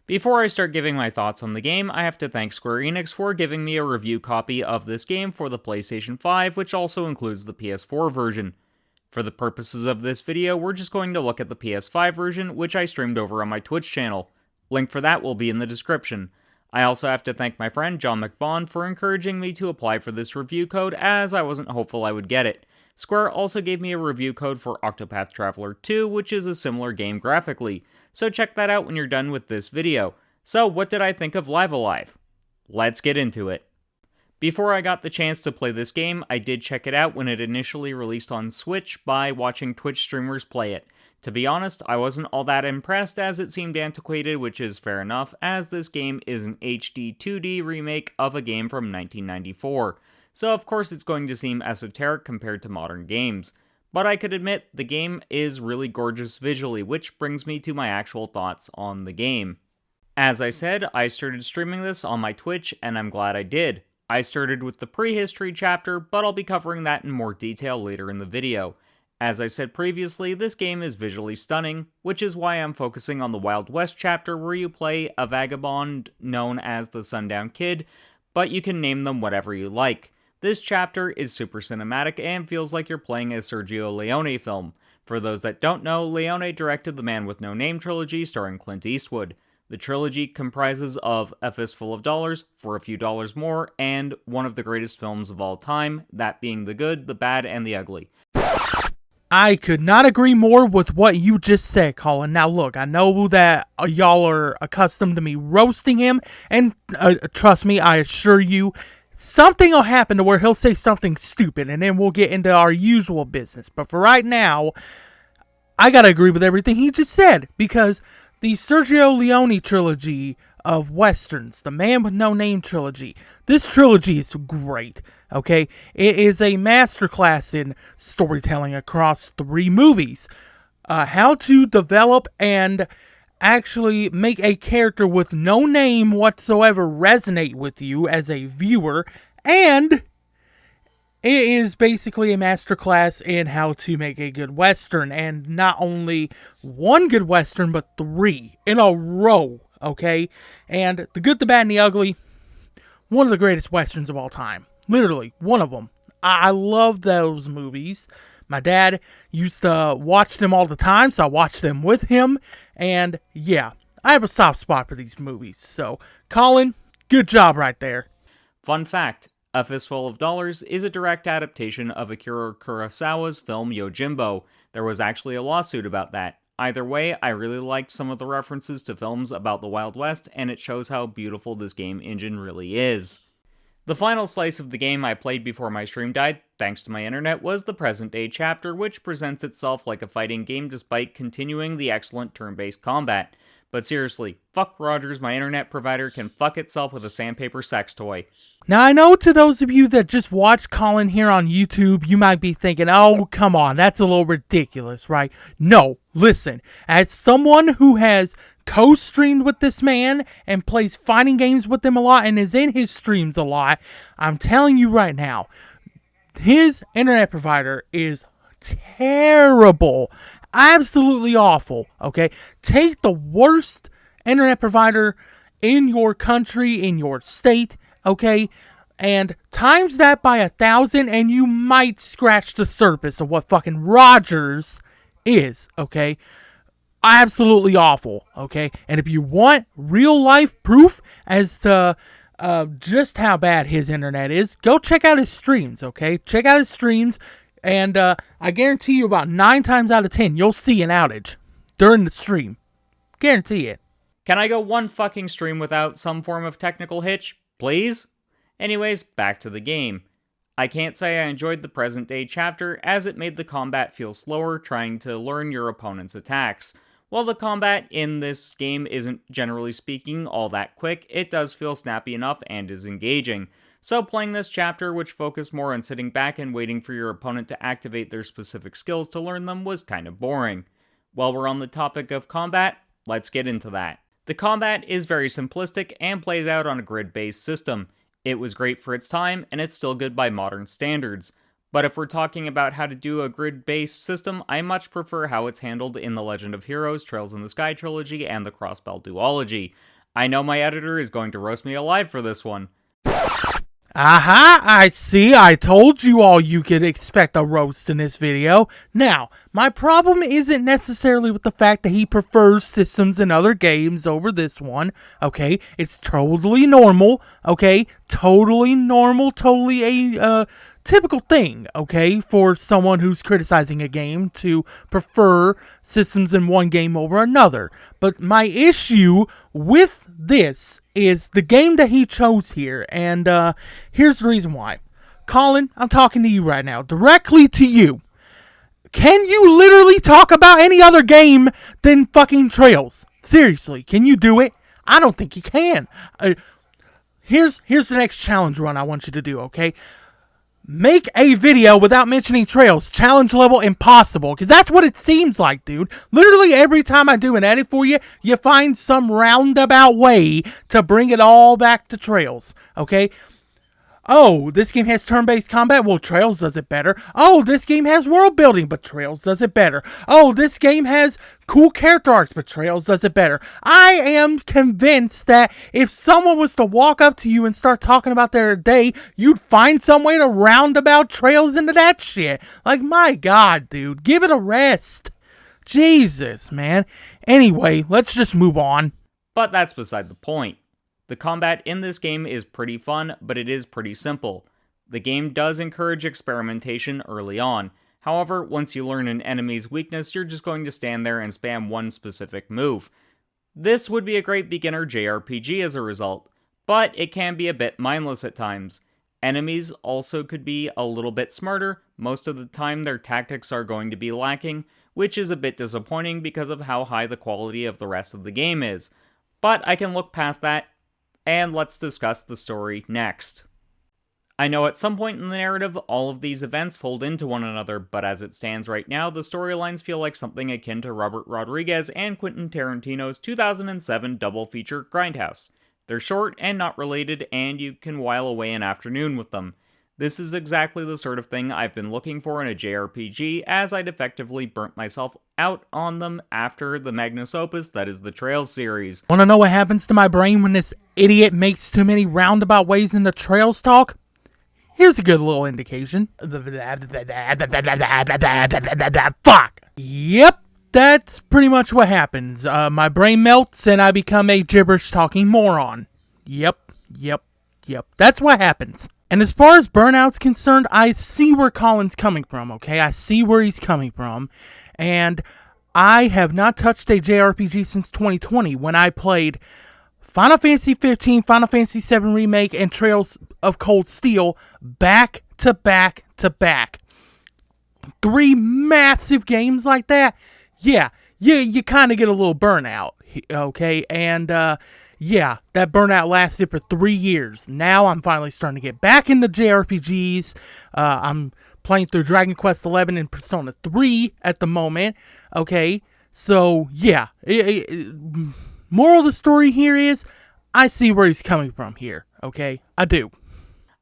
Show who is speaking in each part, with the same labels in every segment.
Speaker 1: Before I start giving my thoughts on the game, I have to thank Square Enix for giving me a review copy of this game for the PlayStation 5, which also includes the PS4 version. For the purposes of this video, we're just going to look at the PS5 version, which I streamed over on my Twitch channel. Link for that will be in the description. I also have to thank my friend John McBond for encouraging me to apply for this review code, as I wasn't hopeful I would get it. Square also gave me a review code for Octopath Traveler 2, which is a similar game graphically, so check that out when you're done with this video. So what did I think of Live Alive? Let's get into it. Before I got the chance to play this game, I did check it out when it initially released on Switch by watching Twitch streamers play it. To be honest, I wasn't all that impressed as it seemed antiquated, which is fair enough, as this game is an HD 2D remake of a game from 1994. So of course it's going to seem esoteric compared to modern games. But I could admit, the game is really gorgeous visually, which brings me to my actual thoughts on the game. As I said, I started streaming this on my Twitch, and I'm glad I did. I started with the prehistory chapter, but I'll be covering that in more detail later in the video. As I said previously, this game is visually stunning, which is why I'm focusing on the Wild West chapter where you play a vagabond known as the Sundown Kid, but you can name them whatever you like. This chapter is super cinematic and feels like you're playing a Sergio Leone film. For those that don't know, Leone directed the Man with No Name trilogy starring Clint Eastwood. The trilogy comprises of A Fistful of Dollars, For a Few Dollars More, and one of the greatest films of all time, that being The Good, the Bad, and the Ugly.
Speaker 2: I could not agree more with what you just said, Colin. Now look, I know that y'all are accustomed to me roasting him, and trust me, I assure you, something will happen to where he'll say something stupid, and then we'll get into our usual business. But for right now, I gotta agree with everything he just said, because the Sergio Leone trilogy of Westerns, the Man with No Name trilogy, this trilogy is great, okay? It is a masterclass in storytelling across 3 movies. How to develop and actually make a character with no name whatsoever resonate with you as a viewer, and it is basically a masterclass in how to make a good Western, and not only one good Western, but 3 in a row, okay? And The Good, the Bad, and the Ugly, one of the greatest Westerns of all time. Literally, one of them. I love those movies. My dad used to watch them all the time, so I watched them with him. And yeah, I have a soft spot for these movies. So, Colin, good job right there.
Speaker 1: Fun fact, A Fistful of Dollars is a direct adaptation of Akira Kurosawa's film Yojimbo. There was actually a lawsuit about that. Either way, I really liked some of the references to films about the Wild West, and it shows how beautiful this game engine really is. The final slice of the game I played before my stream died, thanks to my internet, was the present-day chapter, which presents itself like a fighting game despite continuing the excellent turn-based combat. But seriously, fuck Rogers, my internet provider can fuck itself with a sandpaper sex toy.
Speaker 2: Now, I know to those of you that just watch Colin here on YouTube, you might be thinking, oh, come on, that's a little ridiculous, right? No, listen, as someone who has co-streamed with this man and plays fighting games with him a lot and is in his streams a lot, I'm telling you right now, his internet provider is terrible. Absolutely awful, okay? Take the worst internet provider in your country, in your state, okay, and times that by 1,000 and you might scratch the surface of what fucking Rogers is, okay? Absolutely awful, okay? And if you want real life proof as to just how bad his internet is, go check out his streams, okay? Check out his streams, and I guarantee you about 9 times out of 10, you'll see an outage during the stream. Guarantee it.
Speaker 1: Can I go one fucking stream without some form of technical hitch? Please? Anyways, back to the game. I can't say I enjoyed the present day chapter, as it made the combat feel slower trying to learn your opponent's attacks. While the combat in this game isn't, generally speaking, all that quick, it does feel snappy enough and is engaging. So playing this chapter, which focused more on sitting back and waiting for your opponent to activate their specific skills to learn them, was kind of boring. While we're on the topic of combat, let's get into that. The combat is very simplistic and plays out on a grid-based system. It was great for its time, and it's still good by modern standards. But if we're talking about how to do a grid-based system, I much prefer how it's handled in the Legend of Heroes, Trails in the Sky trilogy, and the Crossbell duology. I know my editor is going to roast me alive for this one.
Speaker 2: Aha, I see. I told you all you could expect a roast in this video. Now, my problem isn't necessarily with the fact that he prefers systems and other games over this one, okay? It's totally normal, okay? Totally normal, totally a typical thing, okay, for someone who's criticizing a game to prefer systems in one game over another. But my issue with this is the game that he chose here, and here's the reason why. Colin, I'm talking to you right now, directly to you. Can you literally talk about any other game than fucking Trails? Seriously, can you do it? I don't think you can. Here's the next challenge run I want you to do, okay? Make a video without mentioning Trails. Challenge level impossible. Because that's what it seems like, dude. Literally every time I do an edit for you, you find some roundabout way to bring it all back to Trails. Okay? Oh, this game has turn-based combat? Well, Trails does it better. Oh, this game has world building, but Trails does it better. Oh, this game has cool character arcs, but Trails does it better. I am convinced that if someone was to walk up to you and start talking about their day, you'd find some way to roundabout Trails into that shit. Like, my God, dude, give it a rest. Jesus, man. Anyway, let's just move on.
Speaker 1: But that's beside the point. The combat in this game is pretty fun, but it is pretty simple. The game does encourage experimentation early on. However, once you learn an enemy's weakness, you're just going to stand there and spam one specific move. This would be a great beginner JRPG as a result, but it can be a bit mindless at times. Enemies also could be a little bit smarter. Most of the time their tactics are going to be lacking, which is a bit disappointing because of how high the quality of the rest of the game is. But I can look past that, and let's discuss the story next. I know at some point in the narrative, all of these events fold into one another, but as it stands right now, the storylines feel like something akin to Robert Rodriguez and Quentin Tarantino's 2007 double feature Grindhouse. They're short and not related, and you can while away an afternoon with them. This is exactly the sort of thing I've been looking for in a JRPG, as I'd effectively burnt myself out on them after the magnus opus that is the Trails series.
Speaker 2: Wanna know what happens to my brain when this idiot makes too many roundabout ways in the Trails talk? Here's a good little indication. Fuck! Yep, that's pretty much what happens. My brain melts and I become a gibberish-talking moron. Yep. That's what happens. And as far as burnout's concerned, I see where Colin's coming from, okay? I see where he's coming from. And I have not touched a JRPG since 2020 when I played Final Fantasy 15, Final Fantasy 7 Remake, and Trails of Cold Steel back to back to back. 3 massive games like that? Yeah, you kind of get a little burnout, okay? And, yeah, that burnout lasted for 3 years. Now I'm finally starting to get back into JRPGs. I'm playing through Dragon Quest XI and Persona 3 at the moment. Okay, so yeah. Moral of the story here is, I see where he's coming from here. Okay, I do.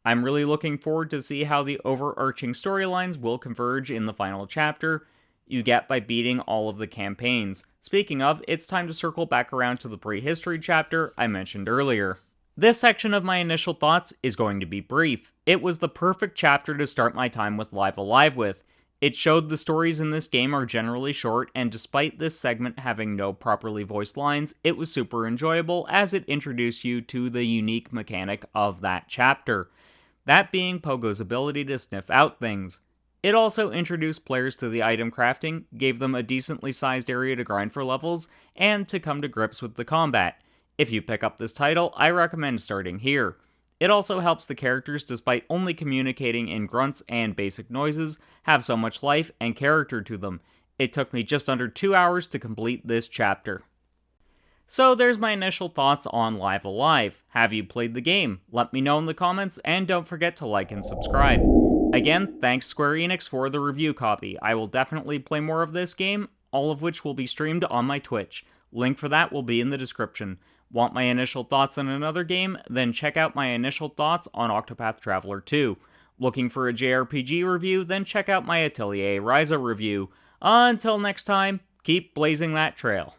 Speaker 1: I'm really looking forward to see how the overarching storylines will converge in the final chapter you get by beating all of the campaigns. Speaking of, it's time to circle back around to the prehistory chapter I mentioned earlier. This section of my initial thoughts is going to be brief. It was the perfect chapter to start my time with Live Alive with. It showed the stories in this game are generally short, and despite this segment having no properly voiced lines, it was super enjoyable as it introduced you to the unique mechanic of that chapter. That being Pogo's ability to sniff out things. It also introduced players to the item crafting, gave them a decently sized area to grind for levels, and to come to grips with the combat. If you pick up this title, I recommend starting here. It also helps the characters, despite only communicating in grunts and basic noises, have so much life and character to them. It took me just under 2 hours to complete this chapter. So there's my initial thoughts on Live Alive. Have you played the game? Let me know in the comments, and don't forget to like and subscribe. Again, thanks Square Enix for the review copy. I will definitely play more of this game, all of which will be streamed on my Twitch. Link for that will be in the description. Want my initial thoughts on another game? Then check out my initial thoughts on Octopath Traveler 2. Looking for a JRPG review? Then check out my Atelier Ryza review. Until next time, keep blazing that trail.